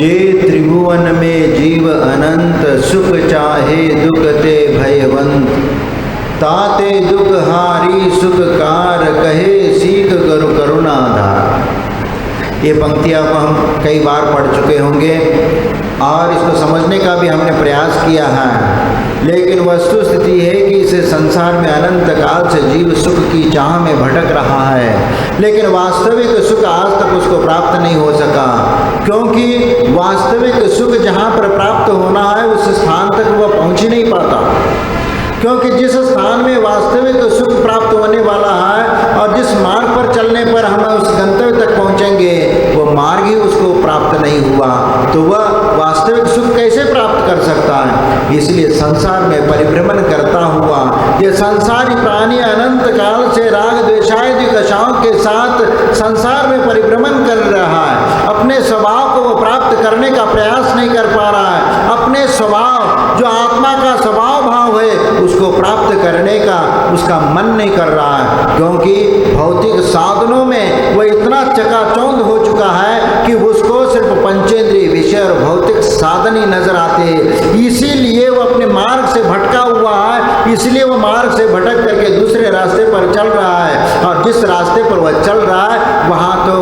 जे त्रिभुवन में जीव अनंत, सुख चाहे दुख ते भयवंत, ताते दुख हारी सुख कार, कहे सीख गुरु करुणाधार। ये पंक्तियाँ हम कई बार पढ़ चुके होंगे और इसको समझने का भी हमने प्रयास किया है, लेकिन वस्तु स्थिति है कि इस संसार में अनंत काल से जीव सुख की चाह में भटक रहा है, लेकिन वास्तविक सुख आज तक उसको प्राप्त नहीं हो सका, क्योंकि वास्तविक सुख जहाँ पर प्राप्त होना है उस स्थान तक वह पहुँच ही नहीं पाता। क्योंकि जिस स्थान में वास्तविक सुख प्राप्त होने वाला है और जिस मार्ग पर चलने पर हम उस गंतव्य तक पहुंचेंगे, वो मार्ग ही उसको प्राप्त नहीं हुआ, तो वह वास्तविक सुख कैसे प्राप्त कर सकता है। इसलिए संसार में परिभ्रमण करता हुआ ये संसारी प्राणी अनंत काल से राग द्वेषादि कषायों के साथ संसार में परिभ्रमण कर रहा है। अपने स्वभाव को वो प्राप्त करने का प्रयास नहीं कर पा रहा है। अपने स्वभाव जो आत्मा का स्वभाव भाव है उसको प्राप्त करने का उसका मन नहीं कर रहा है, क्योंकि भौतिक साधनों में वह इतना चकाचौंध हो चुका है कि उसको सिर्फ पंचेंद्रिय विषय और भौतिक साधन ही नजर आते हैं। इसीलिए वो अपने मार्ग से भटका हुआ है, इसलिए वो मार्ग से भटक करके दूसरे रास्ते पर चल रहा है, और जिस रास्ते पर वह चल रहा है वहाँ तो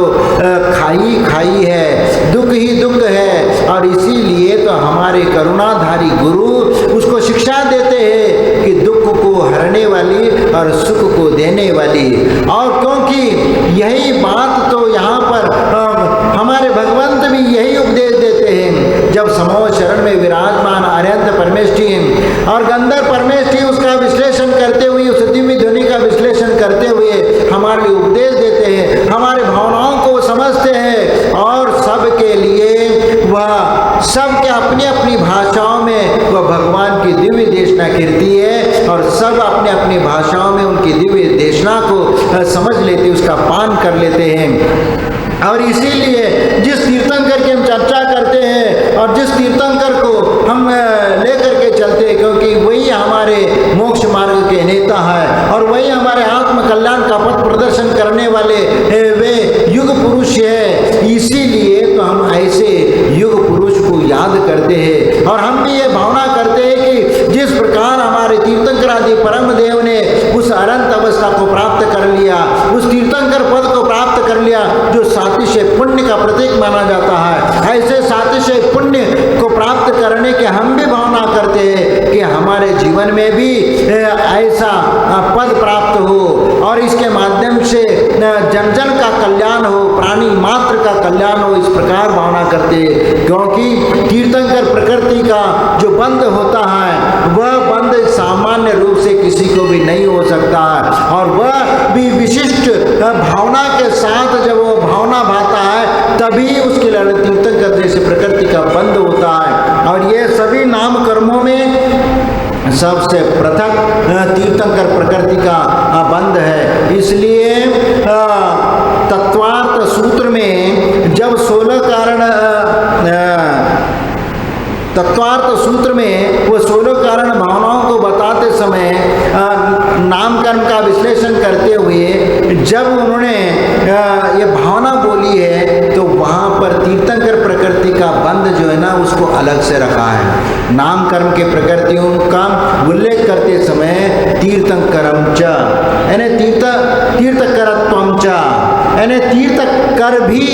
खाई खाई है, दुख ही दुख है। और इसीलिए तो हमारे करुणाधारी गुरु उसको शिक्षा देते हैं कि दुख को हरने वाली और सुख को देने वाली। और क्योंकि यही बात तो यहाँ पर हमारे भगवंत भी यही उपदेश देते हैं, जब समूह शरण में विराजमान अरहंत परमेष्ठी और गंधर्व परमेष्ठी उसका विश्लेषण करते हुए, उस दिव्य ध्वनि का विश्लेषण करते हुए हमारे लिए उपदेश देते हैं, हमारे भावनाओं को समझते हैं, और सबके लिए वह सबके अपनी अपनी भाषाओं में वह भगवान की दिव्य देशना कीर्ति है, और सब अपने अपनी भाषाओं में उनकी दिव्य देशना को समझ लेते, उसका पान कर लेते हैं। और इसीलिए जिस तीर्थंकर की हम चर्चा करते हैं और जिस तीर्थंकर को हम लेकर के चलते हैं, क्योंकि वही हमारे मोक्ष मार्ग के नेता है और वही हमारे आत्म कल्याण का पथ प्रदर्शन करने वाले वे युग पुरुष है। इसीलिए तो हम ऐसे युग पुरुष को याद करते हैं, और हम भी ये भावना करते हैं कि जिस प्रकार हमारे तीर्थंकर आदि परम देव ने उस अनंत अवस्था को प्राप्त कर लिया, उस तीर्थंकर पद को प्राप्त कर लिया जो सातिशय पुण्य का प्रतीक माना जाता है, ऐसे सातिशय पुण्य को प्राप्त करने के हम भी भावना करते हैं कि हमारे जीवन में भी ऐसा पद प्राप्त हो, और इसके माध्यम से जन जन का कल्याण हो, प्राणी मात्र का कल्याण हो, इस प्रकार भावना करते हैं। क्योंकि तीर्थंकर प्रकृति का जो बंध होता है वह बंध सामान्य रूप से किसी को भी नहीं हो सकता है, और वह भी विशिष्ट भावना के साथ जब वो भावना भाता है तभी उसके लिए तीर्थंकर जैसे प्रकृति का बंध होता है। और ये सभी नाम कर्मों में सबसे पृथक तीर्थंकर प्रकृति का बंध है। इसलिए तत्वार्थ सूत्र में जब 16 कारण तत्वार्थ सूत्र में वो 16 कारण भावनाओं को बताते समय नाम कर्म का विश्लेषण करते हुए जब उन्होंने ये भावना बोली है, तो वहाँ पर तीर्थंकर प्रकृति का बंध जो है ना उसको अलग से रखा है। नाम कर्म के प्रकृतियों का उल्लेख करते समय तीर्थंकरम च यानी तीर्थकरत्वम च यानी तीर्थकर भी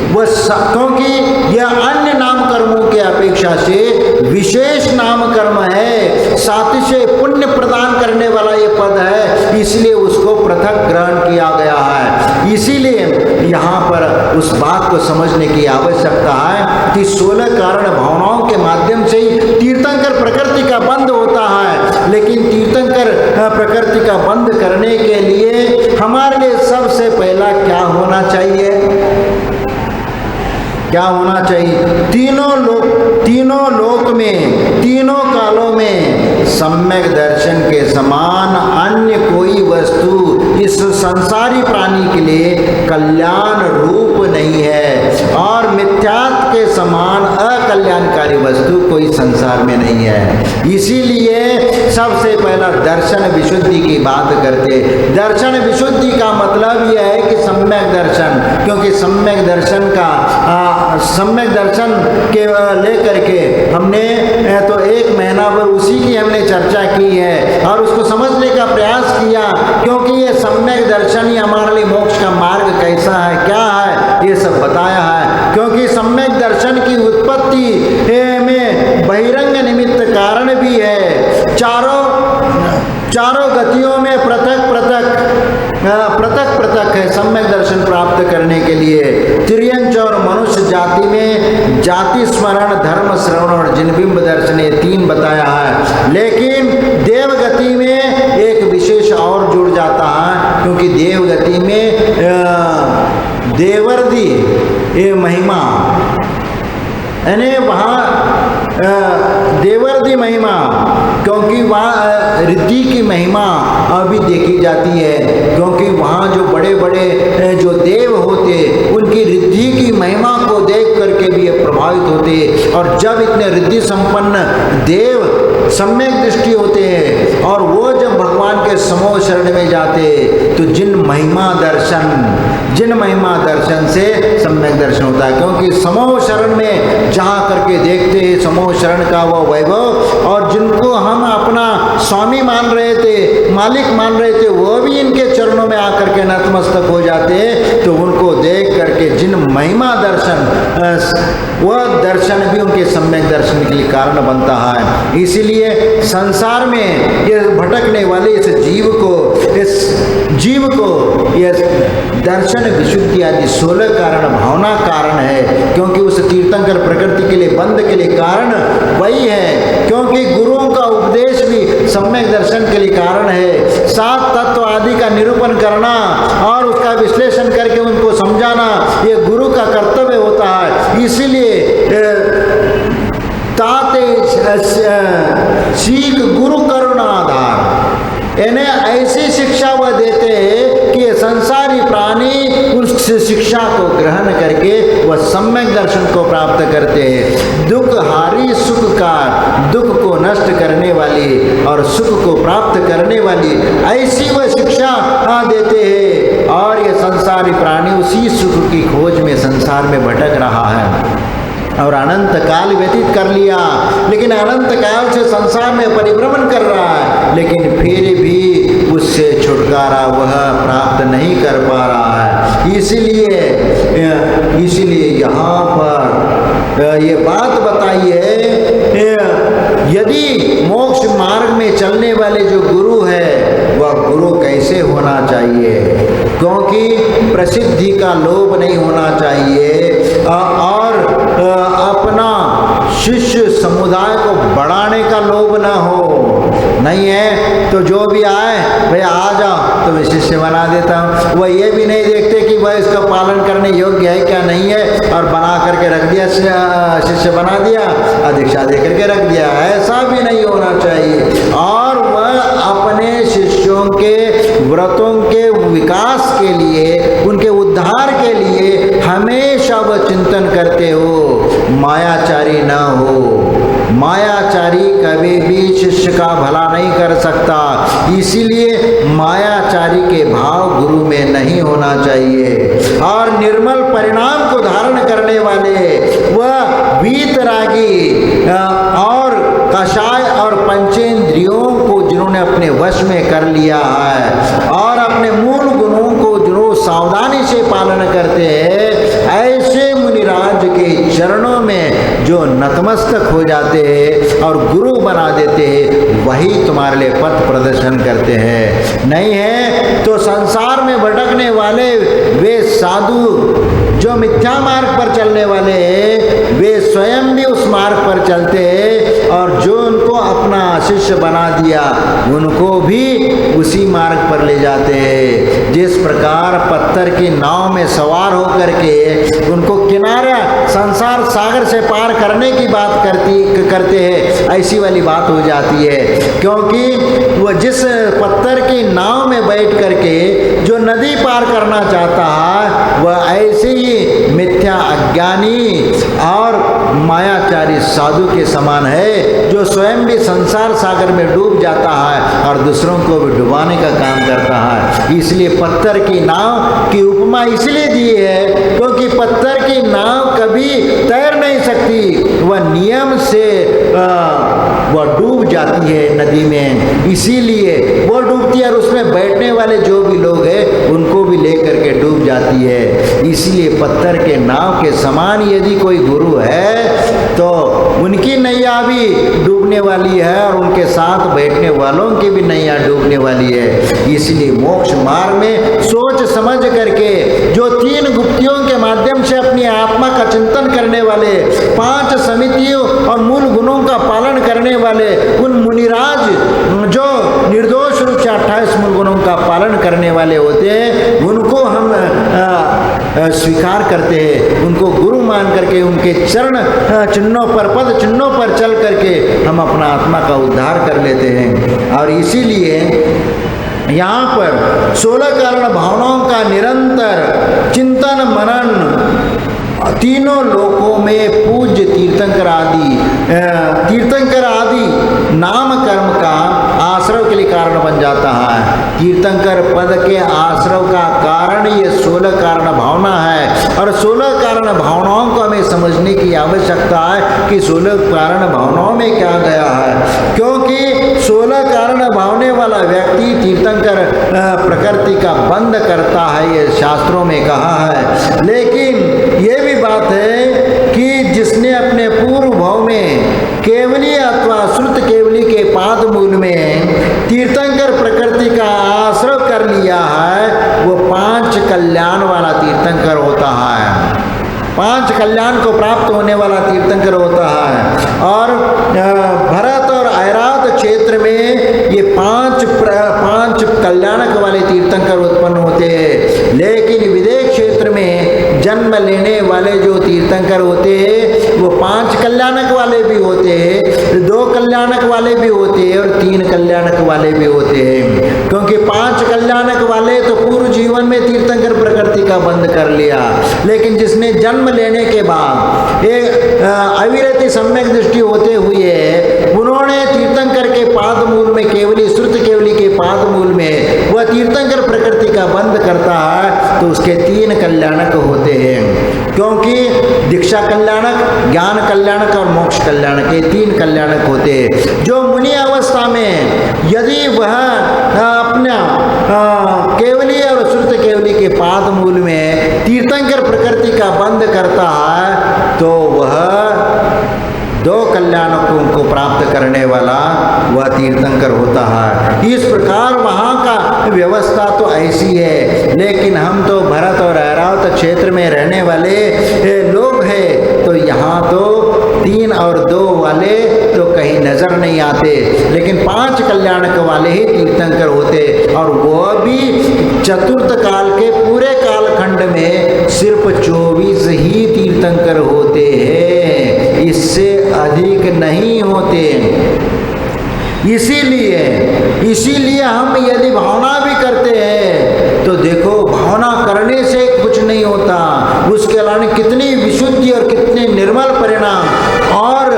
वह, क्योंकि यह अन्य नाम कर्मों के अपेक्षा से विशेष नाम कर्म है, सातिशय पुण्य प्रदान करने वाला ये पद है, इसलिए उसको पृथक ग्रहण किया गया है। इसीलिए यहाँ पर उस बात को समझने की आवश्यकता है कि 16 कारण भावनाओं के माध्यम से ही तीर्थंकर प्रकृति का बंध होता है, लेकिन तीर्थंकर प्रकृति का बंध करने के लिए हमारे लिए सबसे पहला क्या होना चाहिए? क्या होना चाहिए? तीनों लोक में, तीनों कालों में सम्यक दर्शन के समान अन्य कोई वस्तु इस संसारी प्राणी के लिए कल्याण रूप नहीं है, और मिथ्यात्व के समान कल्याणकारी वस्तु कोई संसार में नहीं है। इसीलिए सबसे पहला दर्शन विशुद्धि की बात करते। दर्शन विशुद्धि का मतलब यह है कि सम्यक दर्शन, क्योंकि सम्यक दर्शन के लेकर के हमने तो 1 महीना भर उसी की हमने चर्चा की है और उसको समझने का प्रयास किया, क्योंकि ये सम्यक दर्शन ही हमारे लिए मोक्ष का मार्ग कैसा है, क्या है, ये सब बताया है। क्योंकि सम्यक दर्शन की उत्पत्ति में बहिरंग निमित्त कारण भी है। चारों गतियों में पृथक पृथक है सम्यक दर्शन प्राप्त करने के लिए। तिर्यंच और मनुष्य जाति में जाति स्मरण, धर्म श्रवण और जिनबिंब दर्शन, ये 3 बताया है। लेकिन देवगति में एक विशेष और जुड़ जाता है, क्योंकि देवगति में देवर्दी ये महिमा, यानी वहाँ देवर्दी महिमा, क्योंकि वहाँ रिद्धि की महिमा अभी देखी जाती है, क्योंकि वहाँ जो बड़े बड़े जो देव होते उनकी रिद्धि की महिमा को देख करके भी ये प्रभावित होते। और जब इतने रिद्धि संपन्न देव सम्यक दृष्टि होते हैं और वो जब भगवान के समूह शरण में जाते तो जिन महिमा दर्शन से सम्यक दर्शन होता है। क्योंकि समूह शरण में जहाँ करके देखते हैं समूह शरण का वो वैभव, और जिनको हम अपना स्वामी मान रहे थे, मालिक मान रहे थे, वो भी इनके चरणों में आकर के नतमस्तक हो जाते हैं, तो उनको देख करके जिन महिमा दर्शन, वह दर्शन भी उनके सम्यक दर्शन के लिए कारण बनता है। इसीलिए संसार में ये भटकने वाले इस जीव को ये दर्शन विशुद्धि आदि 16 कारण भावना कारण है। क्योंकि उस तीर्थंकर प्रकृति के लिए बंध के लिए कारण वही है, क्योंकि गुरुओं का उपदेश भी सम्यक दर्शन के लिए कारण है। 7 तत्व आदि का निरूपण करना और उसका विश्लेषण करके उनको समझाना ये गुरु का कर्तव्य होता है। इसीलिए ताते सीख गुरु करुणा आधार, इन्हें ऐसी शिक्षा वह देते हैं कि संसारी प्राणी उस शिक्षा को ग्रहण करके वह सम्यक दर्शन को प्राप्त करते हैं। दुख हारी सुखकार, दुख को नष्ट करने वाली और सुख को प्राप्त करने वाली ऐसी वह शिक्षा देते हैं। और ये संसारी प्राणी उसी सुख की खोज में संसार में भटक रहा है और अनंत काल व्यतीत कर लिया, लेकिन अनंत काल से संसार में परिभ्रमण कर रहा है, लेकिन फिर भी उससे छुटकारा वह प्राप्त नहीं कर पा रहा है। इसलिए यहाँ पर ये बात बताई है, यदि मोक्ष मार्ग में चलने वाले जो गुरु है वह गुरु कैसे होना चाहिए, क्योंकि प्रसिद्धि का लोभ नहीं होना चाहिए और अपना शिष्य समुदाय को बढ़ाने का लोभ ना हो। नहीं है तो जो भी आए भाई आ जाओ तो मैं शिष्य बना देता हूँ। वह ये भी नहीं देखते कि वह इसका पालन करने योग्य है क्या नहीं है, और बना करके रख दिया, शिष्य बना दिया, दीक्षा दे करके रख दिया। ऐसा भी नहीं होना चाहिए। और वह अपने शिष्यों के व्रतों के विकास के लिए, उनके उद्धार के लिए हमेशा वह चिंतन करते हो, मायाचारी न हो। मायाचारी कभी भी शिष्य का भला नहीं कर सकता, इसीलिए मायाचारी के भाव गुरु में नहीं होना चाहिए। और निर्मल परिणाम को धारण करने वाले वह वीतरागी और कषाय और पंचेंद्रियों को जिन्होंने अपने वश में कर लिया है और अपने मूल गुणों को जो सावधानी से पालन करते हैं, ऐसे मुनिराज के चरणों में जो नतमस्तक हो जाते हैं और गुरु बना देते हैं, वही तुम्हारे लिए पथ प्रदर्शन करते हैं। नहीं है तो संसार में भटकने वाले वे साधु जो मिथ्या मार्ग पर चलने वाले हैं, वे स्वयं भी उस मार्ग पर चलते हैं, और जो उनको अपना शिष्य बना दिया उनको भी उसी मार्ग पर ले जाते हैं। जिस प्रकार पत्थर की नाव में सवार होकर के उनको किनारा संसार सागर से पार करने की बात करते हैं, ऐसी वाली बात हो जाती है। क्योंकि वह जिस पत्थर की नाव में बैठ करके जो नदी पार करना चाहता है, वह ऐसे ही मिथ्या मिथ्या अज्ञानी और मायाचारी साधु के समान है, जो स्वयं भी संसार सागर में डूब जाता है और दूसरों को भी डुबाने का काम करता है। इसलिए पत्थर की नाव की उपमा इसलिए दी है क्योंकि पत्थर की नाव कभी तैर नहीं सकती, वह नियम से वह डूब जाती है नदी में, इसीलिए वो डूबती है और उसमें बैठने वाले जो भी लोग हैं उनको भी लेकर के डूब जाती है। इसलिए पत्थर के नाव के समान यदि कोई गुरु है तो उनकी नैया भी डूबने वाली है और उनके साथ बैठने वालों की भी नैया डूबने वाली है। इसलिए मोक्ष मार्ग में सोच समझ करके जो 3 गुप्तियों के माध्यम से अपनी आत्मा का चिंतन करने वाले, 5 समितियों और मूल गुणों का पालन करने वाले उन मुनिराज जो निर्दोष रूप से 28 मूल गुणों का पालन करने वाले होते हैं, उनको हम स्वीकार करते हैं, उनको गुरु मान करके उनके चरण चिन्हों पर, पद चिन्हों पर चल करके हम अपना आत्मा का उद्धार कर लेते हैं। और इसीलिए यहाँ पर 16 कारण भावनाओं का निरंतर चिंतन मनन तीनों लोकों में पूज्य तीर्थंकर आदि नाम कर्म का आश्रव के लिए कारण बन जाता है। तीर्थंकर पद के आश्रव का कारण ये 16 कारण भावना है और 16 कारण भावनाओं को हमें समझने की आवश्यकता है कि 16 कारण भावनाओं में क्या गया है, क्योंकि 16 कारण भावने वाला व्यक्ति तीर्थंकर प्रकृति का बंध करता है, ये शास्त्रों में कहा है। लेकिन ये भी बात है कि जिसने अपने पूर्व भाव में केवली अथवा श्रुत केवली के पाद मूल में तीर्थंकर प्रकृति का आश्रय कर लिया है, वो 5 कल्याण वाला तीर्थंकर होता है, 5 कल्याण को प्राप्त होने वाला तीर्थंकर होता है। और भरत और ऐरावत क्षेत्र में ये 5 कल्याणक वाले तीर्थंकर उत्पन्न होते हैं। लेकिन विदेश क्षेत्र में जन्म लेने वाले जो तीर्थंकर होते हैं वो 5 कल्याणक वाले भी होते हैं, 2 कल्याणक वाले भी होते हैं और 3 कल्याणक वाले भी होते हैं। क्योंकि 5 कल्याणक वाले तो पूर्व जीवन में तीर्थंकर प्रकृति का बंध कर लिया, लेकिन जिसने जन्म लेने के बाद एक अविरति सम्यक दृष्टि होते हुए उन्होंने तीर्थंकर के पाद मूल में केवली श्रुत केवली के पाद मूल में वह तीर्थंकर प्रकृति का बंध करता है, तो उसके 3 कल्याणक होते हैं। क्योंकि दीक्षा कल्याणक, ज्ञान कल्याणक और मोक्ष कल्याणक, ये 3 कल्याणक होते हैं। जो मुनि अवस्था में यदि वह अपना केवली और श्रुत केवली के पाद मूल में तीर्थंकर प्रकृति का बंध करता है तो वह 2 कल्याणकों को प्राप्त करने वाला वह तीर्थंकर होता है। इस प्रकार वहाँ का व्यवस्था तो ऐसी है, लेकिन हम तो भरत और ऐरावत क्षेत्र में रहने वाले लोग हैं, तो यहाँ तो 3 और 2 वाले तो कहीं नजर नहीं आते, लेकिन 5 कल्याणक वाले ही तीर्थंकर होते, और वह भी चतुर्थ काल के पूरे कालखंड में सिर्फ 24 ही तीर्थंकर होते हैं, इससे अधिक नहीं होते। इसीलिए हम यदि भावना भी करते हैं तो देखो, भावना करने से कुछ नहीं होता, उसके अलावा कितनी विशुद्धि और कितने निर्मल परिणाम और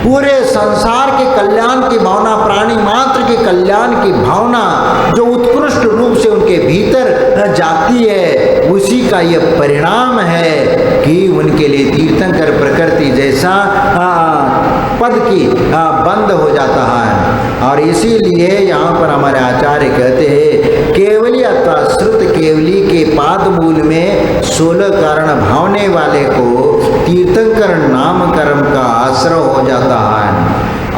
पूरे संसार के कल्याण की भावना, प्राणी मात्र के कल्याण की भावना जो उत्कृष्ट रूप से उनके भीतर जाती है, उसी का यह परिणाम है कि उनके लिए तीर्थंकर प्रकृति जैसा पद की बंद हो जाता है। और इसीलिए यहाँ पर हमारे आचार्य कहते हैं केवली अथवा श्रुत केवली के पाद मूल में 16 कारण भावने वाले को तीर्थंकर नाम कर्म का आश्रय हो जाता है।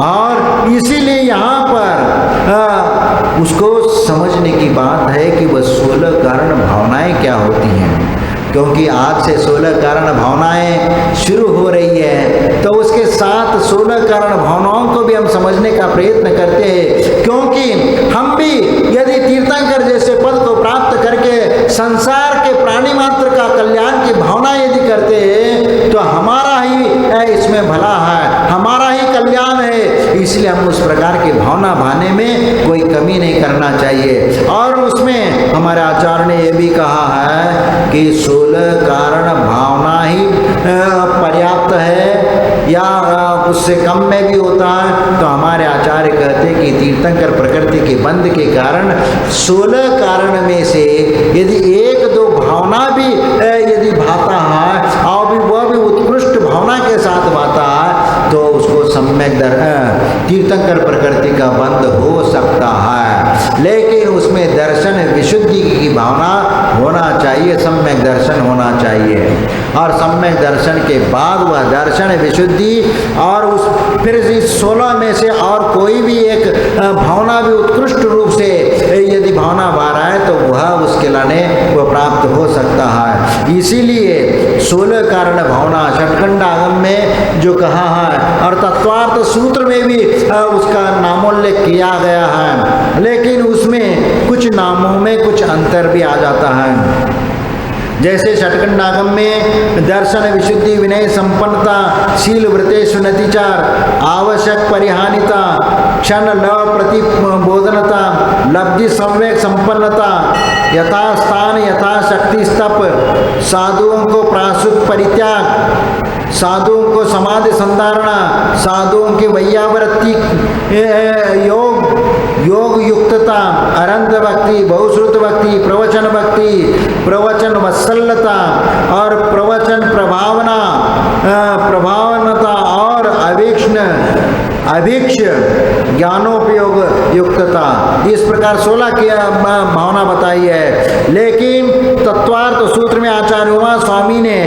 और इसीलिए यहाँ पर उसको समझने की बात है कि वह 16 कारण भावनाएं क्या होती हैं, क्योंकि आज से 16 कारण भावनाएं शुरू हो रही है, तो उसके साथ 16 कारण भावनाओं को भी हम समझने का प्रयत्न करते हैं। क्योंकि हम भी यदि तीर्थंकर जैसे पद को प्राप्त करके संसार के प्राणी मात्र का कल्याण की भावना यदि करते हैं तो हमारा ही इसमें भला है, हमारा ही कल्याण है। इसलिए हम उस प्रकार की भावना भाने में कोई कमी नहीं करना चाहिए। और उसमें हमारे आचार्य ने ये भी कहा है कि 16 कारण भावना ही पर्याप्त है या उससे कम में भी होता है। तो हमारे आचार्य कहते कि तीर्थंकर प्रकृति के बंध के कारण 16 कारण में से यदि एक दो भावना भी यदि भाता है और भी वह भी उत्कृष्ट भावना के साथ भाता है तो उसको सम्यक तीर्थंकर प्रकृति का बंध हो सकता है। लेकिन उसमें दर्शन विशुद्धि की भावना होना चाहिए, सम्यक दर्शन होना चाहिए। और सम्यक दर्शन के बाद वह दर्शन विशुद्धि और उस फिर इस 16 में से और कोई भी एक भावना भी उत्कृष्ट रूप से यदि भावना भा रहा है तो वह उसके लाने वह प्राप्त हो सकता है। इसीलिए 16 कारण भावना षटखंड आगम में जो कहा है और तत्वार्थ सूत्र में भी उसका नामोल्लेख किया गया है, लेकिन उसमें कुछ नामों में कुछ अंतर भी आ जाता है। जैसे षटखंडागम में दर्शन विशुद्धि विनय संपन्नता शील व्रतेश नतिचार आवश्यक परिहानिता क्षण लव प्रतिबोधनता लब्धि संवेग संपन्नता यथास्थान यथाशक्ति स्तप साधुओं को प्रासुक परित्याग साधुओं को समाधि संधारणा साधुओं की वैयावृत्ति योग युक्तता अनंत भक्ति बहुश्रुत भक्ति प्रवचन वत्सलता और प्रवचन प्रभावनता और अभीक्ष ज्ञानोपयोग युक्तता, इस प्रकार 16 की भावना बताई है। लेकिन तत्वार्थ सूत्र में आचार्य उमा स्वामी ने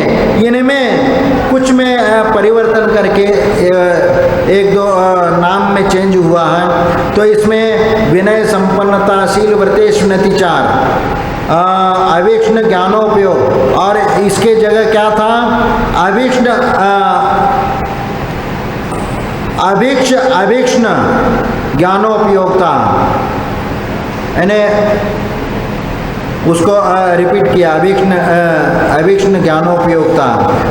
इनमें कुछ में परिवर्तन करके एक दो नाम में चेंज हुआ है। तो इसमें विनय संपन्नता शील व्रतेश नतिचार अवीक्षण ज्ञानोपयोग और इसके जगह क्या था अवीक्षण ज्ञानोपयोगता, यानी उसको रिपीट किया अभीक्षण ज्ञानोपयोगता,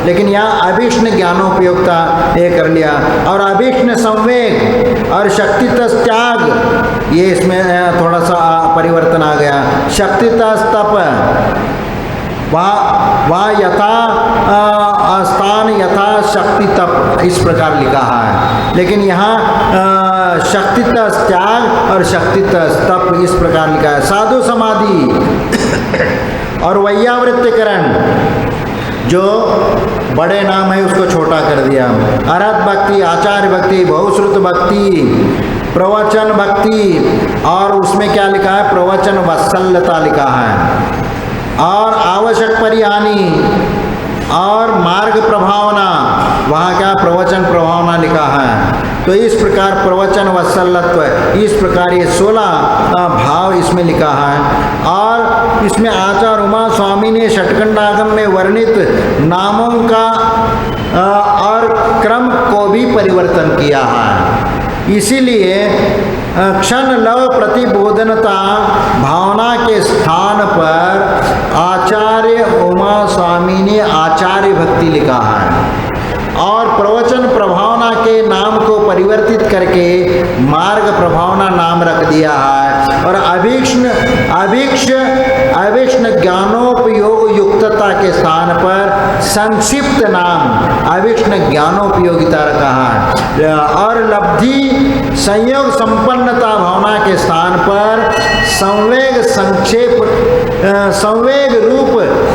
लेकिन यहाँ अभीक्षण ज्ञानोपयोगता ये कर लिया। और अभीक्षण संवेग और शक्ति त्याग ये इसमें थोड़ा सा परिवर्तन आ गया। शक्ति तप वहाँ यथा स्थान यथा शक्ति तप इस प्रकार लिखा है, लेकिन यहाँ शक्ति त्याग और शक्ति तप इस प्रकार लिखा है। साधु समाधि और वैयावृत्तिकरण जो बड़े नाम है उसको छोटा कर दिया। अरहत भक्ति आचार्य भक्ति बहुश्रुत भक्ति प्रवचन भक्ति और उसमें क्या लिखा है प्रवचन वत्सलता लिखा है और आवश्यक परिहानि और मार्ग प्रभावना वहाँ क्या प्रवचन प्रभावना लिखा है। तो इस प्रकार प्रवचन वत्सलत्व इस प्रकार ये 16 भाव इसमें लिखा है। और इसमें आचार्य उमा स्वामी ने षटखंडागम में वर्णित नामों का और क्रम को भी परिवर्तन किया है। इसीलिए क्षण लव प्रतिबोधनता भावना के स्थान पर आचार्य उमा स्वामी ने आचार्य भक्ति लिखा है और प्रवचन प्रभावना के नाम को परिवर्तित करके मार्ग प्रभावना नाम रख दिया है। और अभीक्ष्ण ज्ञानोपयोग युक्तता के स्थान पर संक्षिप्त नाम अभीक्ष्ण ज्ञानोपयोगिता रखा है। और लब्धि संयोग संपन्नता भावना के स्थान पर संवेग रूप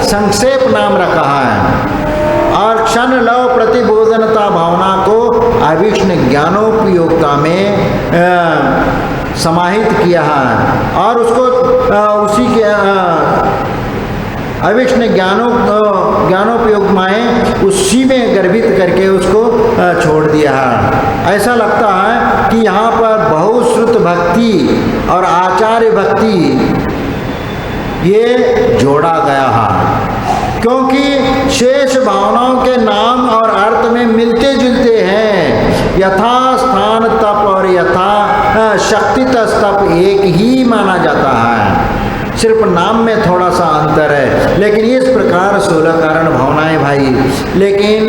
संक्षेप नाम रखा है। और क्षण लव प्रतिबोधनता भावना को अभीक्ष्ण ज्ञानोपयोगिता में समाहित किया है और उसको उसी के अभीक्ष्ण ज्ञानोपयोग माएँ उसी में गर्भित करके उसको छोड़ दिया है। ऐसा लगता है कि यहाँ पर बहुश्रुत भक्ति और आचार्य भक्ति ये जोड़ा गया है, क्योंकि शेष भावनाओं के नाम और अर्थ में मिलते जुलते हैं। यथा स्थान तप और यथा शक्ति तप एक ही माना जाता है, सिर्फ नाम में थोड़ा सा अंतर है। लेकिन इस प्रकार 16 कारण भावनाएं भाई। लेकिन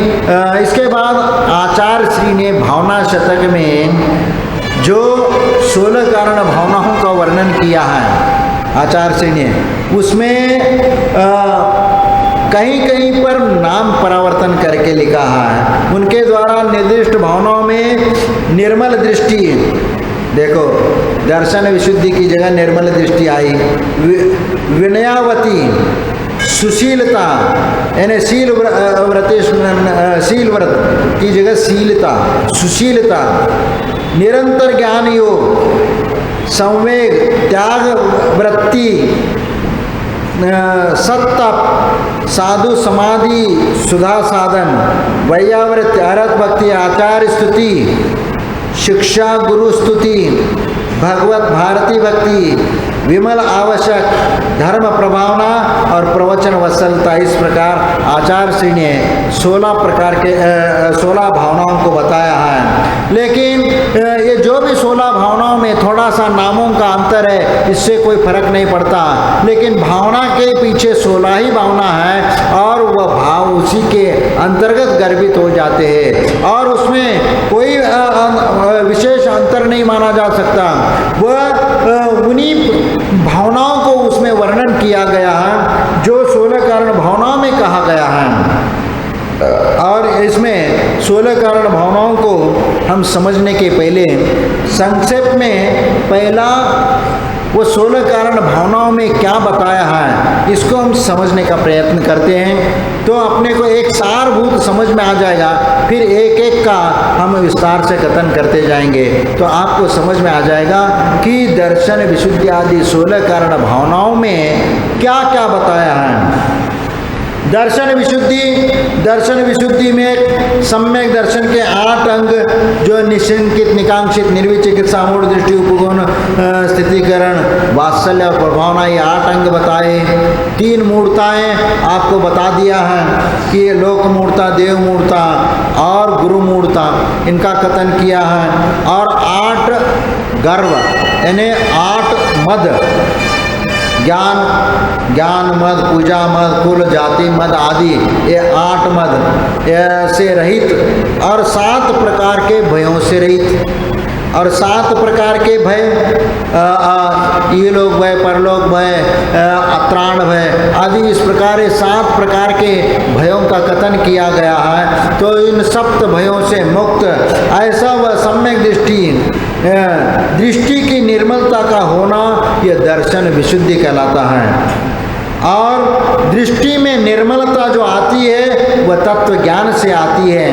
इसके बाद आचार्य श्री ने भावना शतक में जो 16 कारण भावनाओं का वर्णन किया है आचार्य श्री ने, उसमें कहीं कहीं पर नाम परिवर्तन करके लिखा है। उनके द्वारा निर्दिष्ट भावनाओं में निर्मल दृष्टि, देखो दर्शन विशुद्धि की जगह निर्मल दृष्टि आई, विनयावती, सुशीलता यानी शील व्रत की जगह शीलता, सुशीलता, निरंतर ज्ञान योग, संवेग, त्याग वृत्ति, सत्तप, साधु समाधि, सुधा साधन, वैयावृत्ति, अरत भक्ति, आचार्य स्तुति, शिक्षा गुरु स्तुति, भगवत भारती भक्ति, विमल आवश्यक, धर्म प्रभावना और प्रवचन वत्सलता। इस प्रकार आचार्य श्री ने 16 भावनाओं को बताया है। लेकिन ये जो भी 16 भावनाओं में थोड़ा सा नामों का अंतर है, इससे कोई फर्क नहीं पड़ता, लेकिन भावना के पीछे 16 ही भावना है और वह भाव उसी के अंतर्गत गर्भित हो जाते हैं और उसमें कोई विशेष अंतर नहीं माना जा सकता। वह उन्हीं भावनाओं को उसमें वर्णन किया गया है जो 16 कारण भावनाओं में कहा गया है। और इसमें 16 कारण भावनाओं को हम समझने के पहले संक्षेप में पहला वो 16 कारण भावनाओं में क्या बताया है इसको हम समझने का प्रयत्न करते हैं, तो अपने को एक सारभूत समझ में आ जाएगा। फिर एक एक का हम विस्तार से कथन करते जाएंगे तो आपको समझ में आ जाएगा कि दर्शन विशुद्धि आदि 16 कारण भावनाओं में क्या क्या बताया है। दर्शन विशुद्धि में सम्यक दर्शन के 8 अंग जो निशंकित, निकांक्षित, निर्विचिकित्सा, मूढ़ दृष्टि, उपगुण, स्थितिकरण, वात्सल्य और प्रभावना, ये 8 अंग बताए। 3 मूर्ताएं आपको बता दिया है कि लोक मूर्ता, देव मूर्ता और गुरु मूर्ता, इनका कथन किया है। और 8 गर्व यानी 8 मद, ज्ञान मद, पूजा मद, कुल जाति मद आदि, ये 8 मद से रहित और 7 प्रकार के भयों से रहित। और 7 प्रकार के भय, ये लोग भय, परलोक भय, अत्राण भय आदि, इस प्रकार 7 प्रकार के भयों का कथन किया गया है। तो इन 7 भयों से मुक्त ऐसा वह सम्यक दृष्टि की निर्मलता का होना, यह दर्शन विशुद्धि कहलाता है। और दृष्टि में निर्मलता जो आती है वह तत्व ज्ञान से आती है,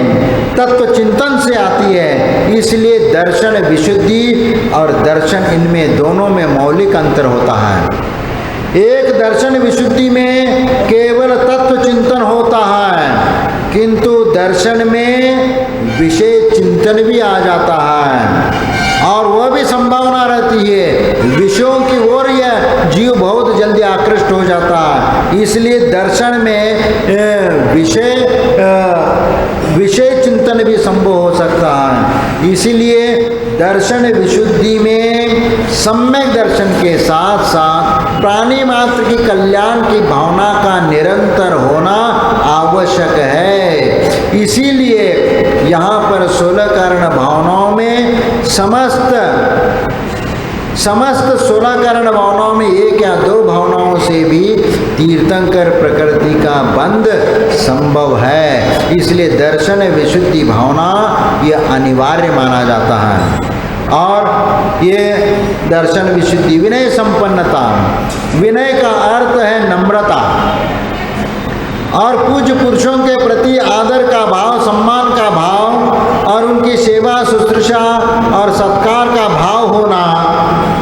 तत्व चिंतन से आती है। इसलिए दर्शन विशुद्धि और दर्शन, इनमें दोनों में मौलिक अंतर होता है। एक दर्शन विशुद्धि में केवल तत्व चिंतन होता है, किंतु दर्शन में विषय चिंतन भी आ जाता है और वह भी संभावना रहती है विषयों की ओर यह जीव बहुत जल्दी आकृष्ट हो जाता है। इसलिए दर्शन में विषय चिंतन भी संभव हो सकता है। इसीलिए दर्शन विशुद्धि में सम्यक दर्शन के साथ साथ प्राणी मात्र की कल्याण की भावना का निरंतर होना आवश्यक है। इसीलिए यहाँ पर 16 कारण भावनाओं में समस्त 16 कारण भावनाओं में 1 या 2 भावनाओं से भी तीर्थंकर प्रकृति का बंध संभव है। इसलिए दर्शन विशुद्धि भावना यह अनिवार्य माना जाता है। और ये दर्शन विशुद्धि, विनय संपन्नता, विनय का अर्थ है नम्रता और पूज्य पुरुषों के प्रति आदर का भाव, सम्मान का भाव और उनकी सेवा, शुश्रूषा और सत्कार का भाव होना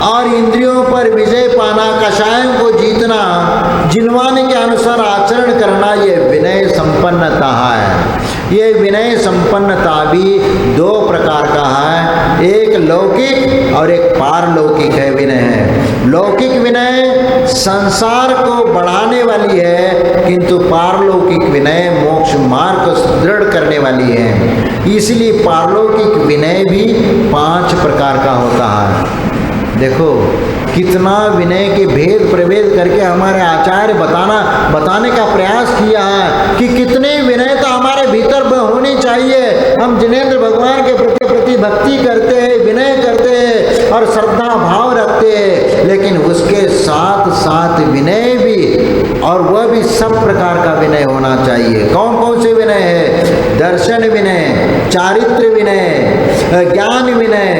और इंद्रियों पर विजय पाना, कषायों को जीतना, जिनवाने के अनुसार आचरण करना, ये विनय संपन्नता है। ये विनय संपन्नता भी 2 प्रकार का है, एक लौकिक और एक पारलौकिक है विनय। लौकिक विनय संसार को बढ़ाने वाली है, किंतु पारलौकिक विनय मोक्ष मार्ग को सुदृढ़ करने वाली है। इसलिए पारलौकिक विनय भी 5 प्रकार का होता है। देखो कितना विनय के भेद प्रभेद करके हमारे आचार्य बताने का प्रयास किया है कि कितने विनयता हमारे भीतर होनी चाहिए। हम जिनेंद्र भगवान के प्रति प्रति भक्ति करते हैं, विनय करते हैं और श्रद्धा भाव रखते हैं, लेकिन उसके साथ साथ विनय भी, और वह भी सब प्रकार का विनय होना चाहिए। कौन कौन से विनय है? दर्शन विनय, चारित्र विनय, ज्ञान विनय,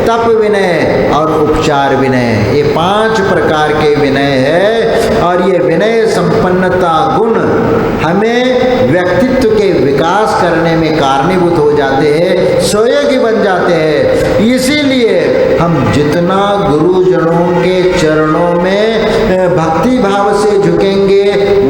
तप विनय और उपचार विनय। ये 5 प्रकार के विनय है, और ये विनय संपन्नता गुण हमें व्यक्तित्व के विकास करने में कारणीभूत हो जाते हैं, सहयोगी बन जाते हैं। इसीलिए हम जितना गुरुजनों के चरणों में भक्ति भाव से झुकेंगे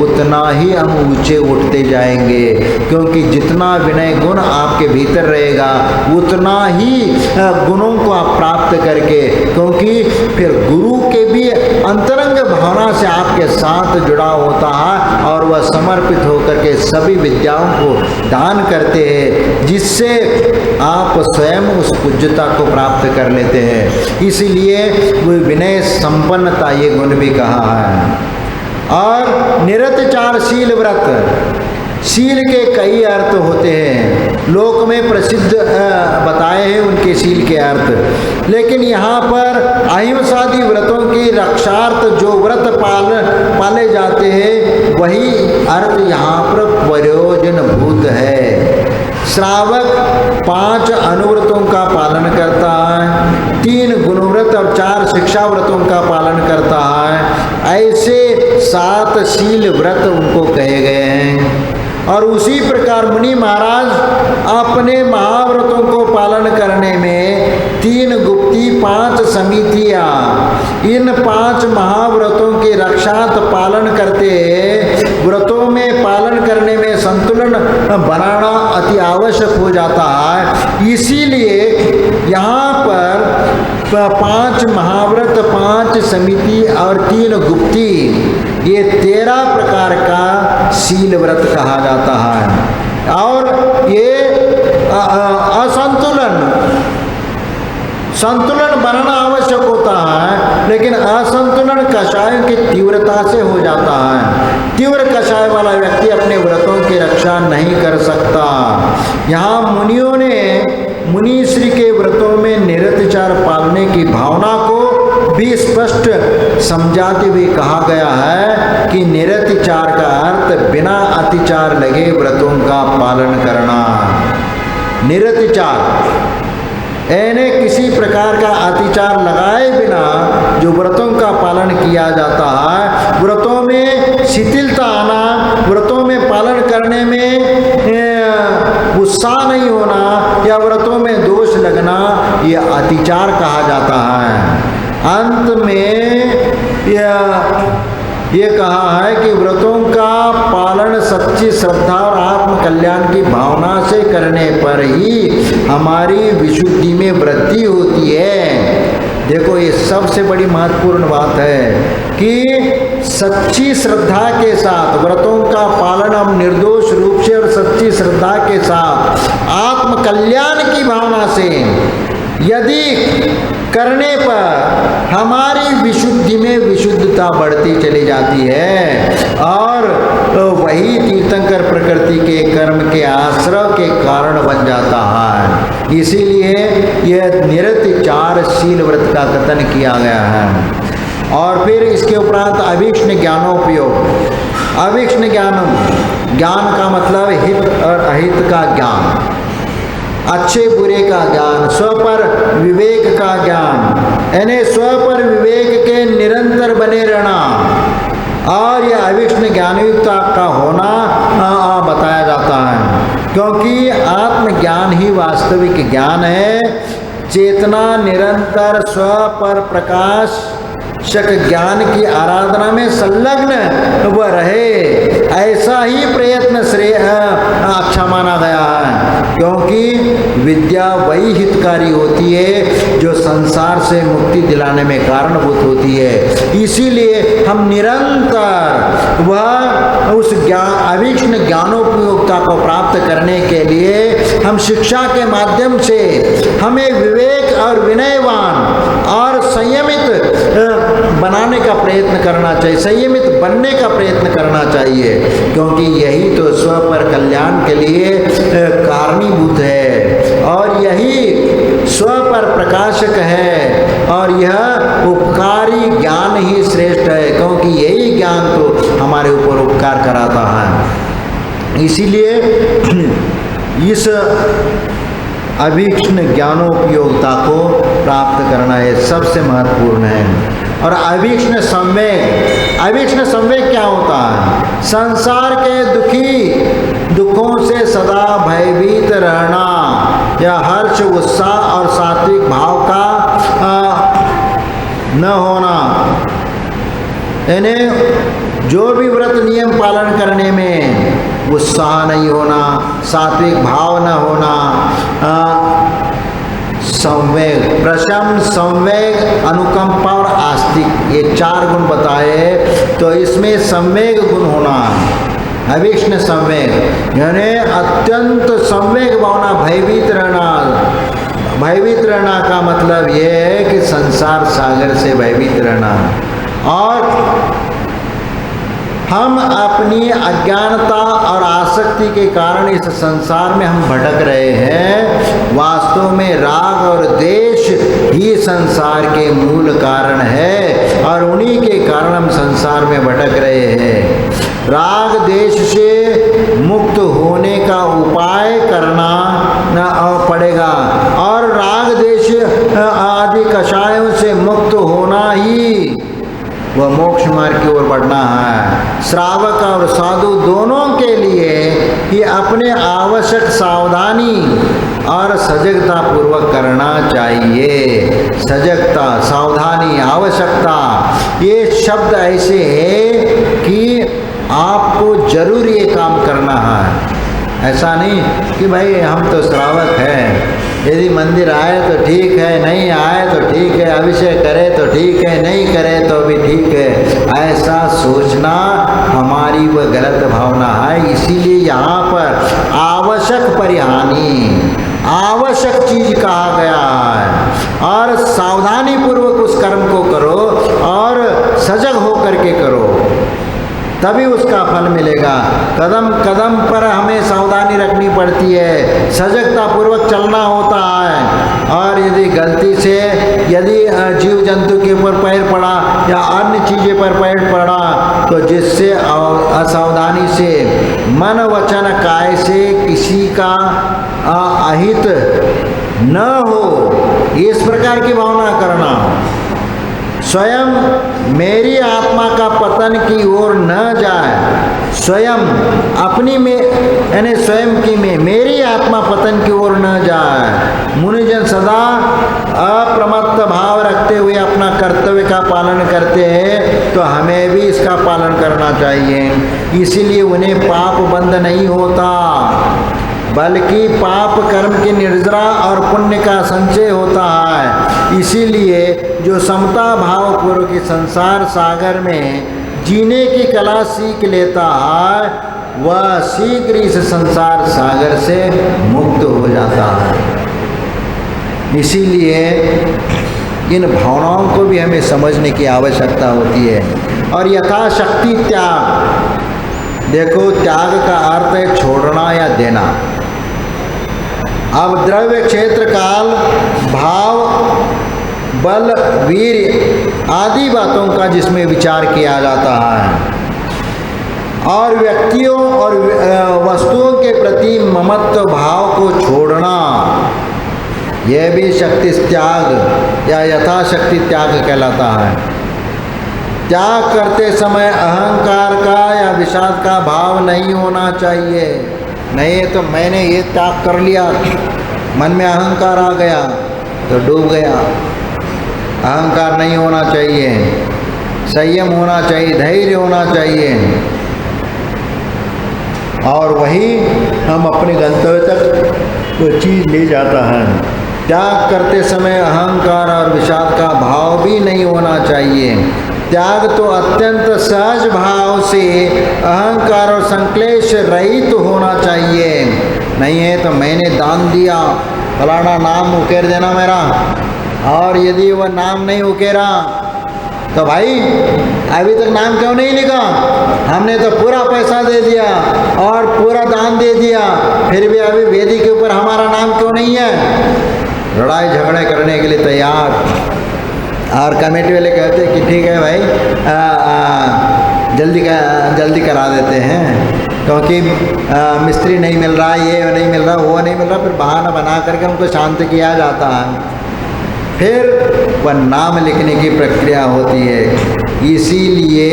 उतना ही हम ऊंचे उठते जाएंगे, क्योंकि जितना विनय गुण आपके भीतर रहेगा उतना ही गुणों को आप प्राप्त करके, क्योंकि फिर गुरु के भी अंतरंग भावना से आपके साथ जुड़ा होता है और वह समर्पित होकर के सभी विद्याओं को दान करते हैं, जिससे आप स्वयं उस पूज्यता को प्राप्त कर लेते हैं। इसीलिए वो विनय संपन्नता ये गुण भी कहा है। और निरतचारशील व्रत, शील के कई अर्थ होते हैं, लोक में प्रसिद्ध बताए हैं उनके शील के अर्थ, लेकिन यहाँ पर अहिंसादि व्रतों की रक्षार्थ जो व्रत पाले जाते हैं वही अर्थ यहाँ पर प्रयोजनभूत है। श्रावक 5 अनुव्रतों का पालन करता है, 3 गुणव्रत और 4 शिक्षा व्रतों का पालन करता है। ऐसे 7 शील व्रत उनको कहे गए हैं। और उसी प्रकार मुनि महाराज अपने महाव्रतों को पालन करने में 3 गुप्ती, 5 समितियाँ, इन 5 महाव्रतों के रक्षात पालन करते हैं। व्रतों में पालन करने में संतुलन बनाना अति आवश्यक हो जाता है। इसीलिए यहाँ पर 5 महाव्रत, 5 समिति और 3 गुप्ती, ये 13 प्रकार का शील व्रत कहा जाता है। और ये संतुलन बनाना आवश्यक होता है, लेकिन असंतुलन कषाय की तीव्रता से हो जाता है। तीव्र कषाय वाला व्यक्ति अपने व्रतों की रक्षा नहीं कर सकता। यहाँ मुनियों ने मुनीश्री के व्रतों में निरतिचार पालने की भावना को भी स्पष्ट समझाते हुए कहा गया है कि निरतिचार का अर्थ बिना अतिचार लगे व्रतों का पालन करना। निरतिचार यानी किसी प्रकार का अतिचार लगाए बिना जो व्रतों का पालन किया जाता है, व्रतों में शिथिलता आना, व्रतों में पालन करने में उत्साह नहीं होना या व्रतों में दोष लगना, ये अतिचार कहा जाता है। अंत में ये कहा है कि व्रतों का पालन सच्ची श्रद्धा और आत्म कल्याण की भावना से करने पर ही हमारी विशुद्धि में वृद्धि होती है। देखो ये सबसे बड़ी महत्वपूर्ण बात है कि सच्ची श्रद्धा के साथ व्रतों का पालन हम निर्दोष रूप से और सच्ची श्रद्धा के साथ आत्म कल्याण की भावना से यदि करने पर हमारी विशुद्धि में विशुद्धता बढ़ती चली जाती है और वही तीर्थंकर प्रकृति के कर्म के आश्रय के कारण बन जाता है। इसीलिए यह निरतिचारशील व्रत का कथन किया गया है। और फिर इसके उपरांत अभीक्ष्ण ज्ञानोपयोग। अभीक्ष्ण ज्ञान का मतलब हित और अहित का ज्ञान, अच्छे बुरे का ज्ञान, स्व पर विवेक का ज्ञान, यानी स्व पर विवेक के निरंतर बने रहना, और यह अभीक्ष्ण ज्ञानयुक्ता का होना बताया जाता है, क्योंकि आत्मज्ञान ही वास्तविक ज्ञान है। चेतना निरंतर स्व पर प्रकाश शक ज्ञान की आराधना में संलग्न वह रहे, ऐसा ही प्रयत्न श्रेय अच्छा माना गया है, क्योंकि विद्या वही हितकारी होती है जो संसार से मुक्ति दिलाने में कारणभूत होती है। इसीलिए हम निरंतर वह उस अभीक्ष्ण ज्ञानोपयोगिता को प्राप्त करने के लिए हम शिक्षा के माध्यम से हमें विवेक और विनयवान और संयमित बनाना होने का प्रयत्न करना चाहिए, संयमित बनने का प्रयत्न करना चाहिए, क्योंकि यही तो स्व पर कल्याण के लिए कारणीभूत है और यही स्व पर प्रकाशक है और यह उपकारी ज्ञान ही श्रेष्ठ है, क्योंकि यही ज्ञान तो हमारे ऊपर उपकार कराता है। इसीलिए इस अभीक्ष्ण ज्ञानोपयोगिता को प्राप्त करना ये सबसे महत्वपूर्ण है। और अभीक्ष्ण संवेग क्या होता है? संसार के दुखों से सदा भयभीत रहना या हर्ष उत्साह और सात्विक भाव का न होना, यानी जो भी व्रत नियम पालन करने में उत्साह नहीं होना, सात्विक भाव न होना, संवेग, प्रशम, संवेग, अनुकंपा और आस्तिक, ये 4 गुण बताए, तो इसमें संवेग गुण होना, अभीक्ष्ण संवेग यानी अत्यंत संवेग भावना, भयभीत रहना। भयभीत रहना का मतलब ये है कि संसार सागर से भयभीत रहना, और हम अपनी अज्ञानता और आसक्ति के कारण इस संसार में हम भटक रहे हैं। वास्तव में राग और द्वेष ही संसार के मूल कारण है और उन्हीं के कारण हम संसार में भटक रहे हैं। राग द्वेष से मुक्त होने का उपाय करना पड़ेगा और राग द्वेष आदि कषायों से मुक्त होना ही वह मोक्ष मार्ग की ओर बढ़ना है। श्रावक और साधु दोनों के लिए ही अपने आवश्यक सावधानी और सजगता पूर्वक करना चाहिए। सजगता, सावधानी, आवश्यकता, ये शब्द ऐसे हैं कि आपको जरूर ये काम करना है। ऐसा नहीं कि भाई हम तो श्रावक हैं, यदि मंदिर आए तो ठीक है, नहीं आए तो ठीक है, अभिषेक करे तो ठीक है, नहीं करे तो भी ठीक है, ऐसा सोचना हमारी वह गलत भावना है। इसीलिए यहाँ पर आवश्यक परिहानी, आवश्यक चीज कहा गया है और सावधानी पूर्वक उस कर्म को करो और सजग होकर के करो, तभी उसका फल मिलेगा। कदम कदम पर हमें सावधानी रखनी पड़ती है, सजगता पूर्वक चलना होता है। और यदि गलती से यदि जीव जंतु के ऊपर पैर पड़ा या अन्य चीज़ें पर पैर पड़ा तो जिससे असावधानी से मन वचन काय से किसी का अहित न हो, इस प्रकार की भावना करना। स्वयं मेरी आत्मा का पतन की ओर न जाए, स्वयं अपनी में यानी स्वयं की में मेरी आत्मा पतन की ओर न जाए। मुनिजन सदा अप्रमत्त भाव रखते हुए अपना कर्तव्य का पालन करते हैं, तो हमें भी इसका पालन करना चाहिए। इसीलिए उन्हें पाप बंध नहीं होता, बल्कि पाप कर्म की निर्जरा और पुण्य का संचय होता है। इसीलिए जो समता भाव पूर्वक संसार सागर में जीने की कला सीख लेता है, वह शीघ्र इस संसार सागर से मुक्त हो जाता है। इसीलिए इन भावनाओं को भी हमें समझने की आवश्यकता होती है। और यथाशक्ति त्याग, देखो त्याग का अर्थ है छोड़ना या देना। अब द्रव्य, क्षेत्र, काल, भाव, बल, वीर आदि बातों का जिसमें विचार किया जाता है और व्यक्तियों और वस्तुओं के प्रति ममत्व भाव को छोड़ना, यह भी शक्ति त्याग या यथाशक्ति त्याग कहलाता है। त्याग करते समय अहंकार का या विषाद का भाव नहीं होना चाहिए। नहीं है तो मैंने ये त्याग कर लिया, मन में अहंकार आ गया तो डूब गया। अहंकार नहीं होना चाहिए, संयम होना चाहिए, धैर्य होना चाहिए, और वही हम अपने गंतव्य तक वो चीज़ ले जाता है। त्याग करते समय अहंकार और विषाद का भाव भी नहीं होना चाहिए। त्याग तो अत्यंत सहज भाव से अहंकार और संक्लेश रहित होना चाहिए। नहीं है तो मैंने दान दिया, फलाना नाम उकेर देना मेरा, और यदि वह नाम नहीं उकेरा तो भाई अभी तक नाम क्यों नहीं लिखा? हमने तो पूरा पैसा दे दिया और पूरा दान दे दिया, फिर भी अभी वेदी के ऊपर हमारा नाम क्यों नहीं है? लड़ाई झगड़े करने के लिए तैयार। और कमेटी वाले कहते कि ठीक है भाई, जल्दी करा देते हैं, क्योंकि मिस्त्री नहीं मिल रहा, ये नहीं मिल रहा, वो नहीं मिल रहा, फिर बहाना बना करके उनको शांत किया जाता है। फिर वह नाम लिखने की प्रक्रिया होती है। इसीलिए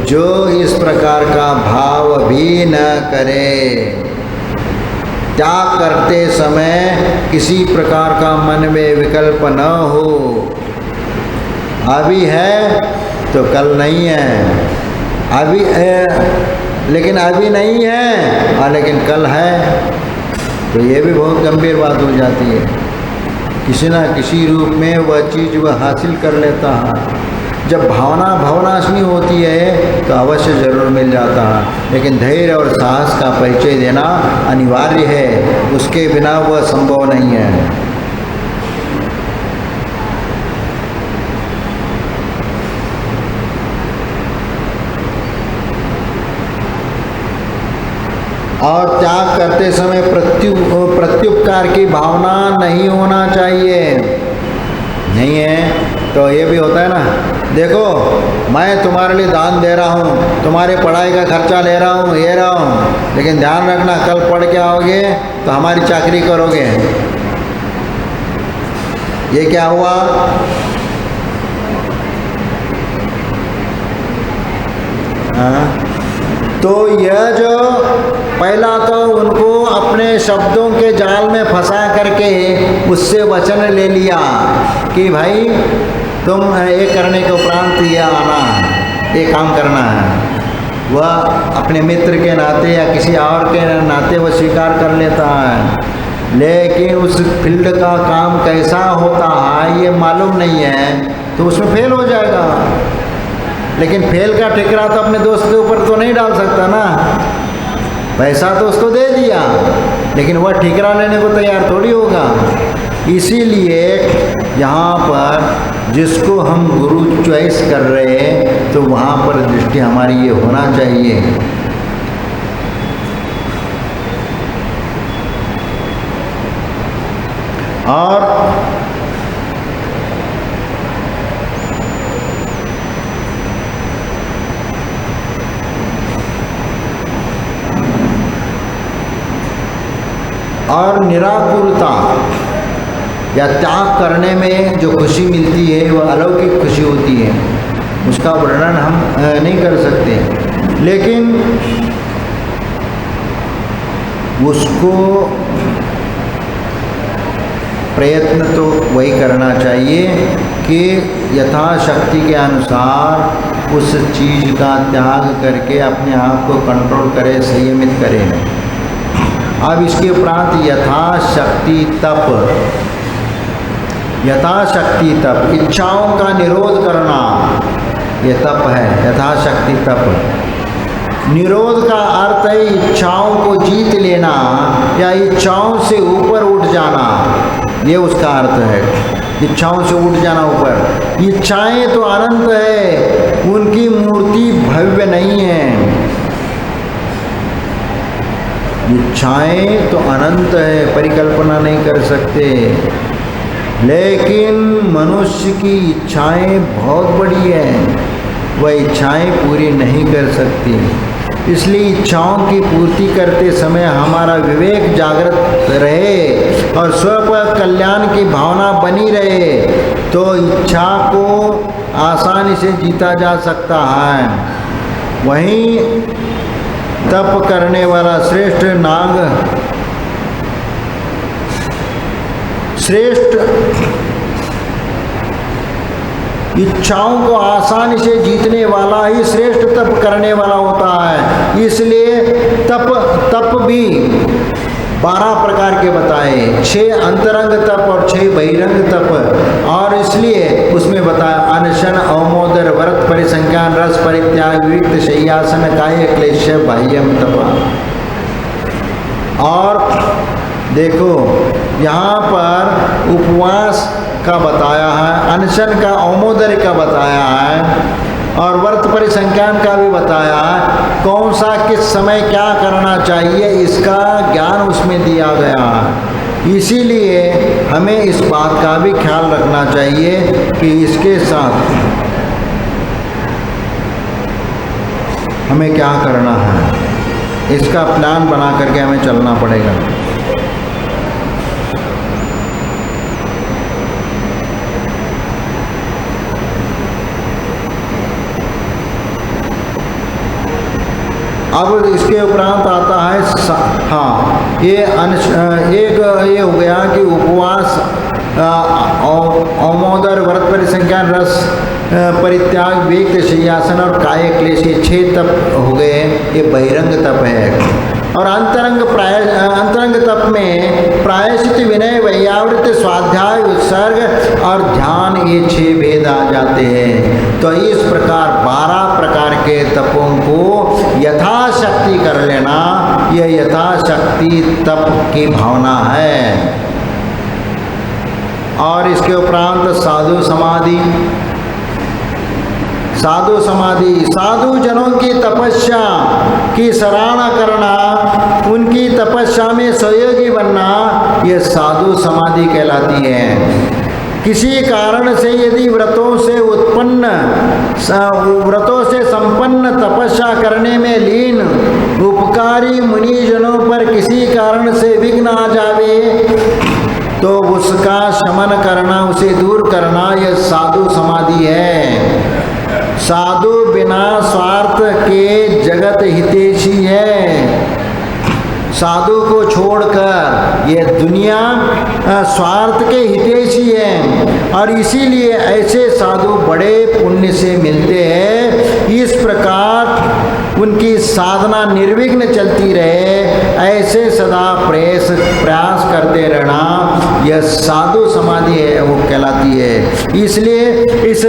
जो इस प्रकार का भाव भी न करे, त्याग करते समय किसी प्रकार का मन में विकल्प न हो, अभी है तो कल नहीं है, अभी है लेकिन अभी नहीं है और लेकिन कल है, तो ये भी बहुत गंभीर बात हो जाती है। किसी न किसी रूप में वह चीज़ वह हासिल कर लेता है। जब भावना भावनाशनी होती है तो अवश्य ज़रूर मिल जाता है, लेकिन धैर्य और साहस का परिचय देना अनिवार्य है, उसके बिना वह संभव नहीं है। और त्याग करते समय प्रत्युपकार की भावना नहीं होना चाहिए। नहीं है तो ये भी होता है ना, देखो मैं तुम्हारे लिए दान दे रहा हूँ, तुम्हारे पढ़ाई का खर्चा ले रहा हूँ, ये रहा हूँ, लेकिन ध्यान रखना कल पढ़ के आओगे तो हमारी चाकरी करोगे। ये क्या हुआ? हाँ, तो यह जो पहला तो उनको अपने शब्दों के जाल में फंसा करके उससे वचन ले लिया कि भाई तुम ये करने के उपरांत ये आना, ये काम करना है। वह अपने मित्र के नाते या किसी और के नाते वह स्वीकार कर लेता है, लेकिन उस फील्ड का काम कैसा होता है ये मालूम नहीं है, तो उसमें फेल हो जाएगा। लेकिन फेल का ठिकरा तो अपने दोस्त के ऊपर तो नहीं डाल सकता ना। पैसा तो उसको दे दिया, लेकिन वह ठिकरा लेने को तैयार थोड़ी होगा। इसीलिए यहाँ पर जिसको हम गुरु चॉइस कर रहे हैं तो वहाँ पर दृष्टि हमारी ये होना चाहिए। और निराकुरता या त्याग करने में जो खुशी मिलती है वह अलौकिक खुशी होती है, उसका वर्णन हम नहीं कर सकते, लेकिन उसको प्रयत्न तो वही करना चाहिए कि यथाशक्ति के अनुसार उस चीज़ का त्याग करके अपने आप को कंट्रोल करे, संयमित करे। अब इसके उपरांत यथाशक्ति तप, इच्छाओं का निरोध करना, ये तप है। यथाशक्ति तप, निरोध का अर्थ है इच्छाओं को जीत लेना या इच्छाओं से ऊपर उठ जाना, ये उसका अर्थ है। इच्छाओं से उठ जाना ऊपर। इच्छाएं तो अनंत है, उनकी मूर्ति भव्य नहीं है। इच्छाएं तो अनंत है, परिकल्पना नहीं कर सकते, लेकिन मनुष्य की इच्छाएं बहुत बड़ी हैं, वह इच्छाएं पूरी नहीं कर सकती। इसलिए इच्छाओं की पूर्ति करते समय हमारा विवेक जागृत रहे और स्व कल्याण की भावना बनी रहे तो इच्छा को आसानी से जीता जा सकता है। वहीं तप करने वाला श्रेष्ठ इच्छाओं को आसानी से जीतने वाला ही श्रेष्ठ तप करने वाला होता है। इसलिए तप भी 12 प्रकार के बताए, 6 अंतरंग तप और 6 बहिरंग तप। और इसलिए उसमें बताया अनशन, अवमोदर, व्रत परिसंख्यान, रस परित्याग, विविक्त शय्यासन, काय क्लेश, बाह्यम तपा। और देखो यहाँ पर उपवास का बताया है, अनशन का औमोदर्य का बताया है और व्रत परिसंख्यान का भी बताया है। कौन सा किस समय क्या करना चाहिए इसका ज्ञान उसमें दिया गया है। इसीलिए हमें इस बात का भी ख्याल रखना चाहिए कि इसके साथ हमें क्या करना है, इसका प्लान बना करके हमें चलना पड़ेगा। अब इसके उपरांत आता है हाँ एक ये हो गया कि उपवास, औमोदर, व्रत परिसंख्यान, रस परित्याग, व्यक्त, शय्यासन और काय क्लेश, ये 6 तप हो गए। ये बहिरंग तप है। और अंतरंग तप में प्रायश्चित, विनय, वैयावृत्ति, स्वाध्याय, उत्सर्ग और ध्यान, ये 6 भेद आ जाते हैं। तो इस प्रकार 12 प्रकार के तपों को यथाशक्ति कर लेना, यह यथाशक्ति तप की भावना है। और इसके उपरांत साधु समाधि, साधु जनों की तपस्या की सराहना करना, उनकी तपस्या में सहयोगी बनना, यह साधु समाधि कहलाती है। किसी कारण से यदि व्रतों से संपन्न तपस्या करने में लीन उपकारी मुनिजनों पर किसी कारण से विघ्न आ जावे तो उसका शमन करना, उसे दूर करना, यह साधु समाधि है। साधु बिना स्वार्थ के जगत हितैषी है। साधु को छोड़कर ये दुनिया स्वार्थ के हितैषी है और इसीलिए ऐसे साधु बड़े पुण्य से मिलते हैं। इस प्रकार उनकी साधना निर्विघ्न चलती रहे, ऐसे सदा प्रयास करते रहना, यह साधु समाधि है, वो कहलाती है। इसलिए इस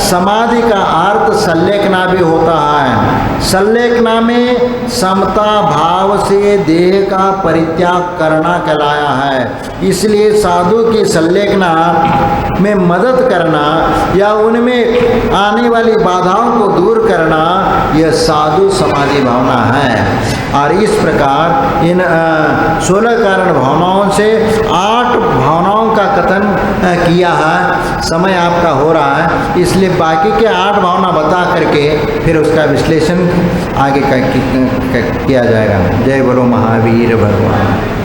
समाधि का अर्थ संलेखना भी होता है। संलेखना में समता भाव से देह का परित्याग करना कहलाया है। इसलिए साधु की संलेखना में मदद करना या उनमें आने वाली बाधाओं को दूर करना, यह साधु समाधि भावना है। और इस प्रकार इन 16 कारण भावनाओं से 8 भावनाओं का कथन किया है। समय आपका हो रहा है, इसलिए बाकी के 8 भावना बता करके फिर उसका विश्लेषण आगे किया जाएगा। जय बोलो महावीर भगवान।